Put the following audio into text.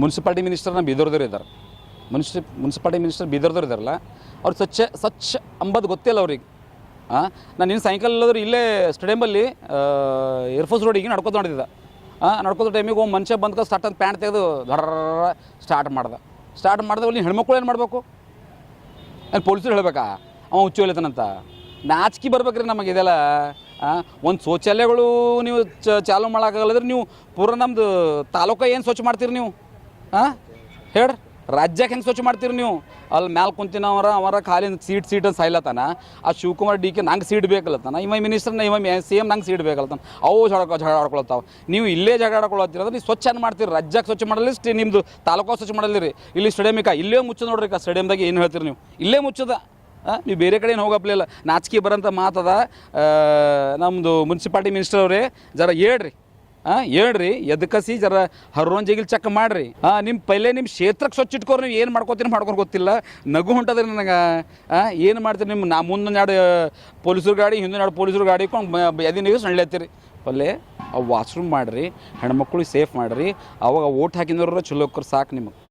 Municipality minister ನಮ್ಮ ಬೀದರ್ದವ್ರು ಇದ್ದಾರೆ. Municipality minister ಬೀದರ್ದವ್ರು ಇದ್ದಾರಲ್ಲ, ಅವ್ರು ಸ್ವಚ್ಛ ಅಂಬದು ಗೊತ್ತಿಲ್ಲ ಅವ್ರಿಗೆ. ನಾನು ಇನ್ನು ಸಾಯಂಕಾಲ ಎಲ್ಲಾದರೂ ಇಲ್ಲೇ ಸ್ಟೇಡಿಯಮಲ್ಲಿ ಏರ್ಫೋರ್ಸ್ ರೋಡಿಗೆ ನಡ್ಕೊತ ನೋಡಿದ್ದೆ. ನಡ್ಕೊತ ಟೈಮಿಗೆ ಒಂದು ಮನುಷ್ಯ ಬಂದ್ಕ ಸ್ಟಾರ್ಟ್ ಅಂತ ಪ್ಯಾಂಟ್ ತೆಗೆದು ಧರ್ರ ಸ್ಟಾರ್ಟ್ ಮಾಡಿದೆ ಅಲ್ಲಿ ಹೆಣ್ಮಕ್ಳು ಏನು ಮಾಡಬೇಕು? ಅಲ್ಲಿ ಪೊಲೀಸರು ಹೇಳಬೇಕಾ ಅವ ಹುಚ್ಚು ಹೇಳ್ತಾನಂತ? ನಾಚಿಕೆ ಬರ್ಬೇಕ್ರಿ ನಮಗೆ ಇದೆಲ್ಲ. ಒಂದು ಶೌಚಾಲಯಗಳು ನೀವು ಚಾಲೂ ಮಾಡೋಕ್ಕಾಗಲ್ಲದ್ರೆ ನೀವು ಪೂರ ನಮ್ಮದು ತಾಲೂಕು ಏನು ಸ್ವಚ್ಛ ಮಾಡ್ತೀರಿ ನೀವು? ಹೇಳ್ರಿ, ರಾಜ್ಯಕ್ಕೆ ಹೆಂಗೆ ಸ್ವಚ್ಛ ಮಾಡ್ತೀರಿ ನೀವು? ಅಲ್ಲಿ ಮ್ಯಾಲೆ ಕುಂತಿನವರ ಖಾಲಿ ಸೀಟ್ ಅಂತ ಸಾಯ್ಲತ್ತಾನ. ಆ ಶಿವಕುಮಾರ್ ಡಿ ಕೆ ನಂಗೆ ಸೀಟ್ ಬೇಕಲ್ಲತ್ತಾನ, ಇವ ಮಿನಿಸ್ಟರ್ನ ಸಿ ಎಮ್ ನಂಗೆ ಸೀಟ್ ಬೇಕಲ್ಲತ್ತಾನ. ಅವು ಜಗಳ ಆಡ್ಕೊಳ್ತಾವೆ. ನೀವು ಇಲ್ಲೇ ಜಗಳ ಆಡ್ಕೊಳತ್ತೀರ, ನೀವು ಸ್ವಚ್ಛ ಮಾಡ್ತೀರಿ. ರಾಜ್ಯಕ್ಕೆ ಸ್ವಚ್ಛ ಮಾಡಲಿ, ನಿಮ್ಮದು ತಾಲೂಕು ಸ್ವಚ್ಛ ಮಾಡಲಿ. ಇಲ್ಲಿ ಸ್ಟೇಡಿಯಮಿಕ ಇಲ್ಲೇ ಮುಚ್ಚೋದು ನೋಡ್ರಿ. ಸ್ಟೇಡಿಯಮ್ದಾಗ ಏನು ಹೇಳ್ತೀರಿ ನೀವು? ಇಲ್ಲೇ ಮುಚ್ಚದ. ನೀವು ಬೇರೆ ಕಡೆ ಏನು ಹೋಗಪ್ಲಿಲ್ಲ. ನಾಚಿಕೆ ಬರೋಂಥ ಮಾತದ. ನಮ್ಮದು ಮುನ್ಸಿಪಾಲ್ಟಿ ಮಿನಿಸ್ಟರ್ ಅವರೇ ಜರ ಹೇಳ್ರಿ ಎದಕಸಿ ಜರ ಹರ್ರೋಂಜಿಗಿಲ್ ಚೆಕ್ ಮಾಡಿರಿ. ನಿಮ್ಮ ಪೈಲೆ ನಿಮ್ಮ ಕ್ಷೇತ್ರಕ್ಕೆ ಸ್ವಚ್ಛ ಇಟ್ಕೋರಿ. ನೀವು ಏನು ಮಾಡ್ಕೊಂಡು ಗೊತ್ತಿಲ್ಲ. ನಗು ಹೊಂಟದ್ರಿ ನನಗೆ. ಏನು ಮಾಡ್ತೀರಿ ನಿಮ್ಮ? ನಾ ಮುಂದೊಂದು ಎರಡು ಪೊಲೀಸರು ಗಾಡಿ, ಹಿಂದೊಂದು ಎರಡು ಪೊಲೀಸರು ಗಾಡಿ ಇಟ್ಕೊಂಡು ಎದಿ ನೀವು ಸಣ್ಣ ಪಲ್ಲೆ ಅವು ವಾಶ್ರೂಮ್ ಮಾಡಿರಿ, ಹೆಣ್ಮಕ್ಳಿಗೆ ಸೇಫ್ ಮಾಡಿರಿ. ಅವಾಗ ಓಟ್ ಹಾಕಿದವ್ರು ಚಲೋಕ್ಕರು ಸಾಕು ನಿಮಗೆ.